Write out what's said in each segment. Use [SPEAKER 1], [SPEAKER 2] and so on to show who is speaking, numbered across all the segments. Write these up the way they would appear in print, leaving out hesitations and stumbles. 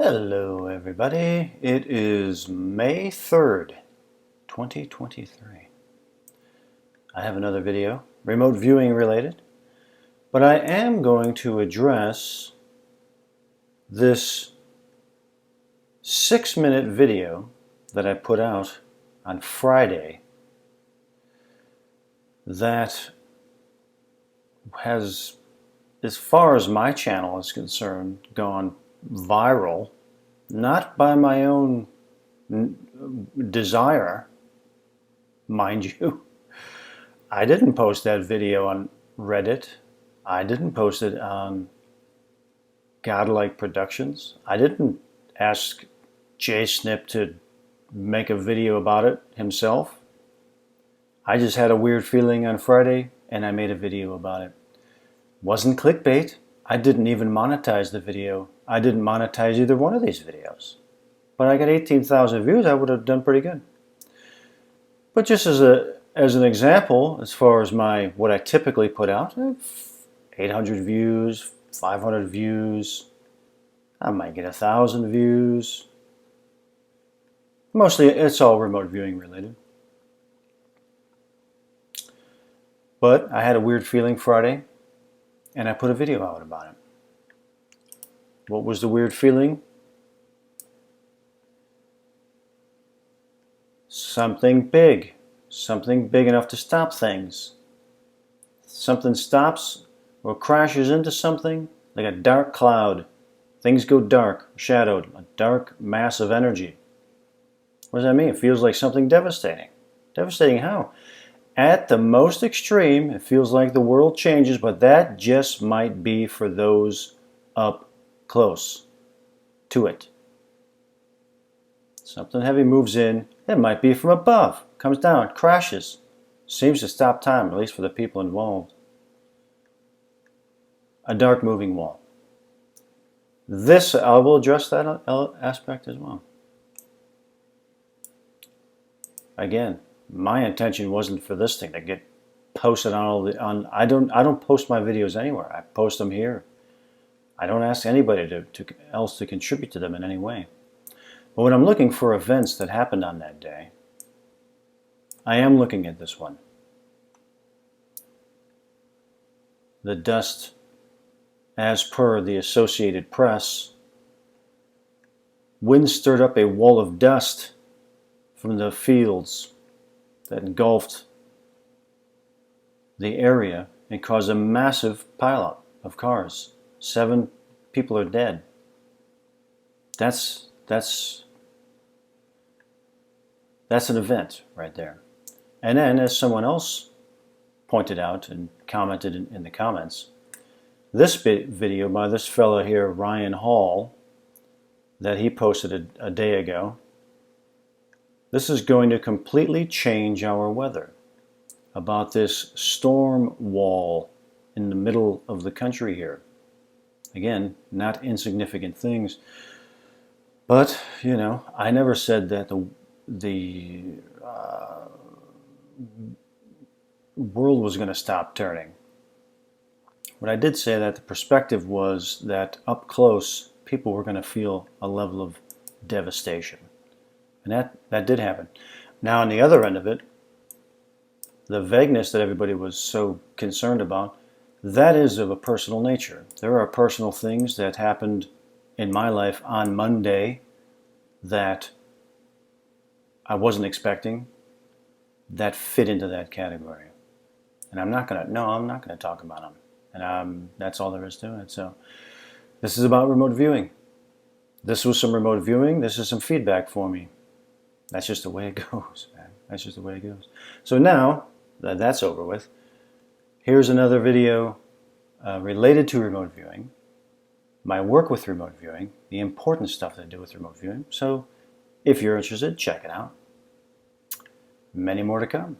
[SPEAKER 1] Hello everybody, it is May 3rd, 2023. I have another video, remote viewing related, but I am going to address this 6-minute video that I put out on Friday that has, as far as my channel is concerned, gone viral, not by my own desire, mind you. I didn't post that video on Reddit. I didn't post it on Godlike Productions. I didn't ask Jay Snip to make a video about it himself. I just had a weird feeling on Friday and I made a video about it. Wasn't clickbait. I didn't even monetize the video. I didn't monetize either one of these videos. But I got 18,000 views, I would have done pretty good. But just as an example, as far as what I typically put out, 800 views, 500 views, I might get 1,000 views. Mostly it's all remote viewing related. But I had a weird feeling Friday and I put a video out about it. What was the weird feeling? Something big enough to stop things. Something stops or crashes into something like a dark cloud. Things go dark, shadowed, a dark mass of energy. What does that mean? It feels like something devastating. Devastating how? At the most extreme, it feels like the world changes, but that just might be for those up close to it. Something heavy moves in. It might be from above, comes down, crashes. Seems to stop time, at least for the people involved. A dark moving wall. This, I will address that aspect as well. Again, my intention wasn't for this thing to get posted on I don't post my videos anywhere. I post them here. I don't ask anybody else to contribute to them in any way. But when I'm looking for events that happened on that day, I am looking at this one. The dust, as per the Associated Press, wind stirred up a wall of dust from the fields that engulfed the area and caused a massive pileup of cars. 7 people are dead. That's an event right there. And then, as someone else pointed out and commented in the comments, this video by this fellow here, Ryan Hall, that he posted a day ago, this is going to completely change our weather. About this storm wall in the middle of the country here. Again, not insignificant things. But, you know, I never said that the world was going to stop turning. What I did say that the perspective was that up close, people were going to feel a level of devastation. And that did happen. Now, on the other end of it, the vagueness that everybody was so concerned about, that is of a personal nature. There are personal things that happened in my life on Monday that I wasn't expecting that fit into that category. And I'm not going to talk about them. And that's all there is to it. So this is about remote viewing. This was some remote viewing. This is some feedback for me. That's just the way it goes, man. That's just the way it goes. So now that that's over with, here's another video related to remote viewing, my work with remote viewing, the important stuff that I do with remote viewing. So if you're interested, check it out. Many more to come.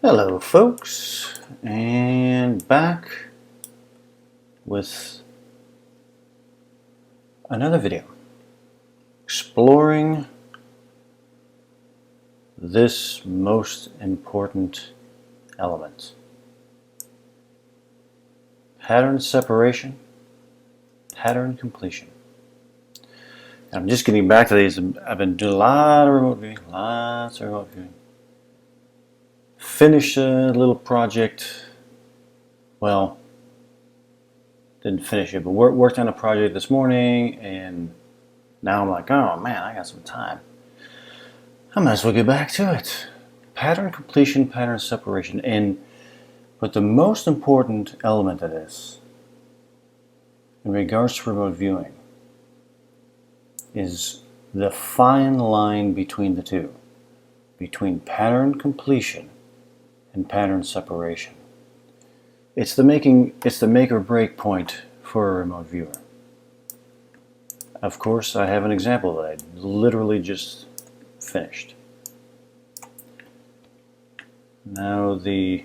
[SPEAKER 1] Hello folks, and back with another video exploring this most important element. pattern separation, pattern completion. And I'm just getting back to these. I've been doing a lot of remote viewing, lots of remote viewing. Finished a little project. Well, didn't finish it, but worked on a project this morning, and now I'm like, oh man, I got some time. I might as well get back to it. Pattern completion, pattern separation. But the most important element of this, in regards to remote viewing, is the fine line between the two, between pattern completion and pattern separation. It's the make or break point for a remote viewer. Of course, I have an example that I literally just finished. Now the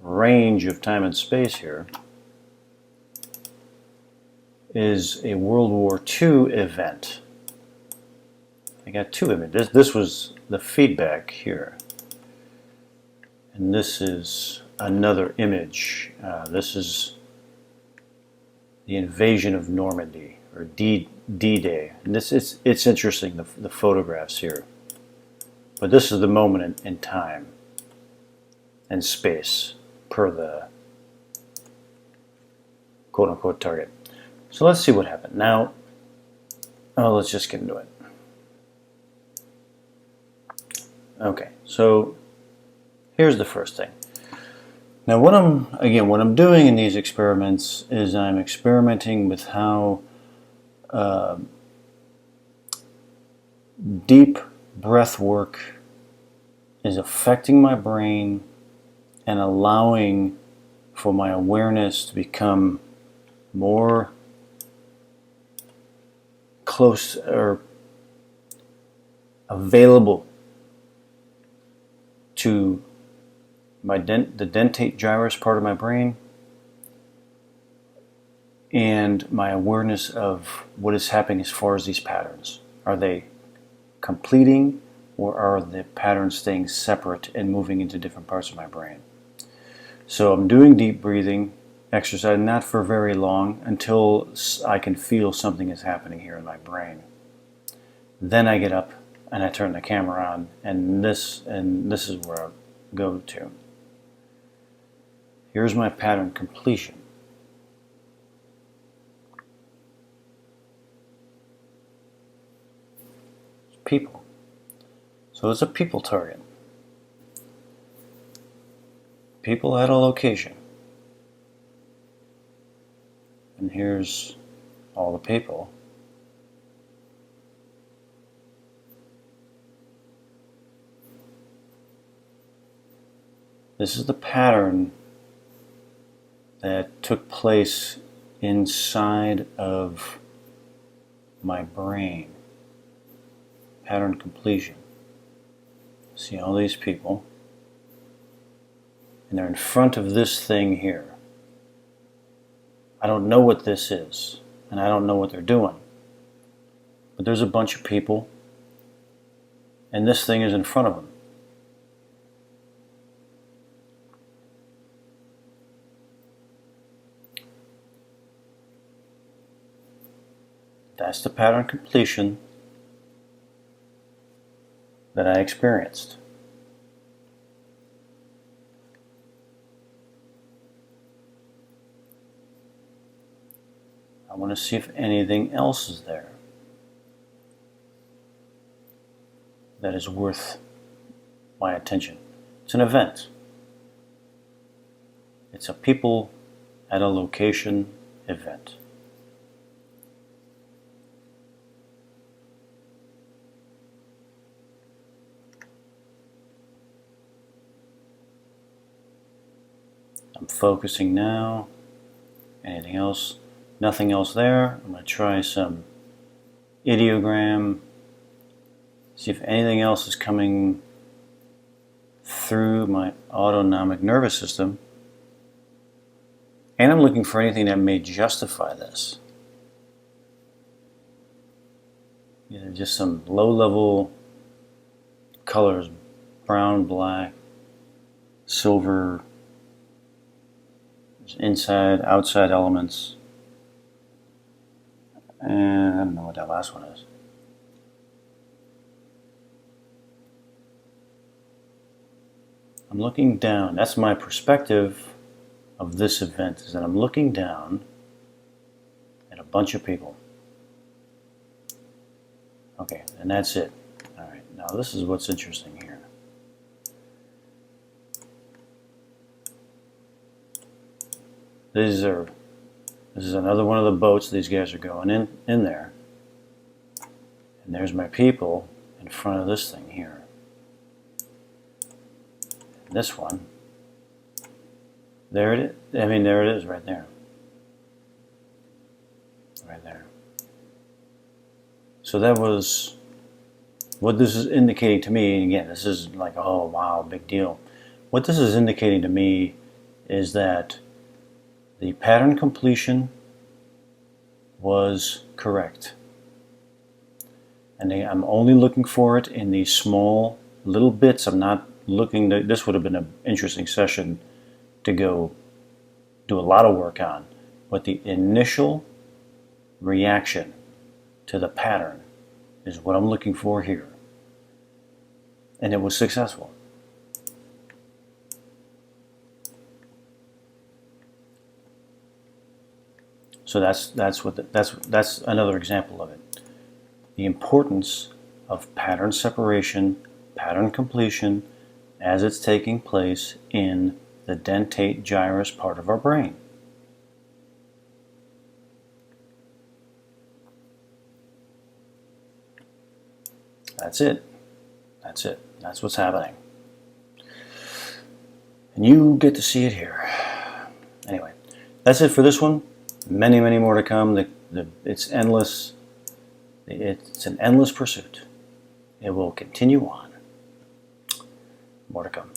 [SPEAKER 1] range of time and space here is a World War II event. I got two images. This was the feedback here. And this is another image. This is the invasion of Normandy, or D-Day. And it's interesting, the photographs here. But this is the moment in time and space per the quote-unquote target. So let's see what happened. Now, let's just get into it. Okay, so here's the first thing. Now what I'm doing in these experiments is I'm experimenting with how deep breath work is affecting my brain and allowing for my awareness to become more close or available to the dentate gyrus part of my brain and my awareness of what is happening as far as these patterns. Are they completing, or are the patterns staying separate and moving into different parts of my brain? So I'm doing deep breathing exercise, not for very long, until I can feel something is happening here in my brain. Then I get up and I turn the camera on, and this is where I go to. Here's my pattern completion. It's people. So it's a people target. People at a location. And here's all the people. This is the pattern that took place inside of my brain. Pattern completion. See all these people, and they're in front of this thing here. I don't know what this is, and I don't know what they're doing, but there's a bunch of people, and this thing is in front of them. That's the pattern completion that I experienced. I want to see if anything else is there that is worth my attention. It's an event. It's a people at a location event. I'm focusing now. Anything else? Nothing else there. I'm going to try some ideogram. See if anything else is coming through my autonomic nervous system. And I'm looking for anything that may justify this. Either just some low-level colors, brown, black, silver, There's inside, outside elements. And I don't know what that last one is. I'm looking down. That's my perspective of this event, is that I'm looking down at a bunch of people. Okay, and that's it. All right, now this is what's interesting here. This is another one of the boats. These guys are going in there. And there's my people in front of this thing here. And this one. There it is. I mean, there it is right there. Right there. So that was what this is indicating to me. And again, this is like, oh, wow, big deal. What this is indicating to me is that the pattern completion was correct. And I'm only looking for it in these small little bits. I'm not looking to, this would have been an interesting session to go do a lot of work on. But the initial reaction to the pattern is what I'm looking for here. And it was successful. So that's another example of it. The importance of pattern separation, pattern completion, as it's taking place in the dentate gyrus part of our brain. That's it. That's it. That's what's happening. And you get to see it here. Anyway, that's it for this one. Many, many more to come. It's endless. It's an endless pursuit. It will continue on. More to come.